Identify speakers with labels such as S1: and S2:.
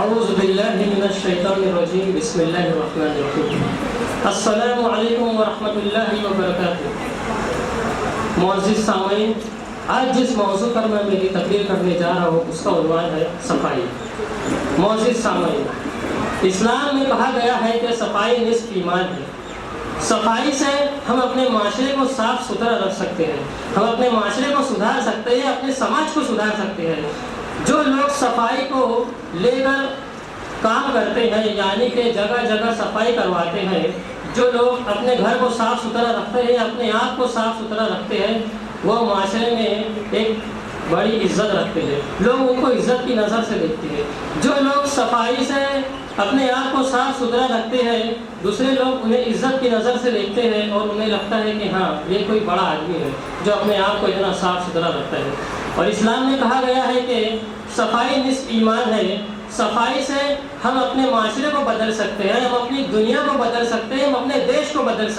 S1: اعوذ باللہ من الشیطان الرجیم بسم اللہ الرحمن الرحیم السلام علیکم ورحمۃ اللہ وبرکاتہ۔ معزز سامعین، آج جس موضوع پر میں میری تقریر کرنے جا رہا ہوں اس کا عنوان ہے صفائی۔ معزز سامعین، اسلام میں کہا گیا ہے کہ صفائی نصف ایمان ہے۔ صفائی سے ہم اپنے معاشرے کو صاف ستھرا رکھ سکتے ہیں، ہم اپنے معاشرے کو سدھار سکتے ہیں، اپنے سماج کو سدھار سکتے ہیں۔ جو لوگ صفائی کو لے کر کام کرتے ہیں، یعنی کہ جگہ جگہ صفائی کرواتے ہیں، جو لوگ اپنے گھر کو صاف ستھرا رکھتے ہیں، اپنے آپ کو صاف ستھرا رکھتے ہیں، وہ معاشرے میں ایک بڑی عزت رکھتے ہیں، لوگ ان کو عزت کی نظر سے دیکھتے ہیں۔ جو لوگ صفائی سے اپنے آپ کو صاف ستھرا رکھتے ہیں، دوسرے لوگ انہیں عزت کی نظر سے دیکھتے ہیں اور انہیں لگتا ہے کہ ہاں یہ کوئی بڑا آدمی ہے جو اپنے آپ کو اتنا صاف ستھرا رکھتا ہے۔ اور اسلام میں کہا گیا ہے کہ صفائی نصف ایمان ہے۔ صفائی سے ہم اپنے معاشرے کو بدل سکتے ہیں، ہم اپنی دنیا کو بدل سکتے ہیں، ہم اپنے دیش کو بدل سکتے ہیں۔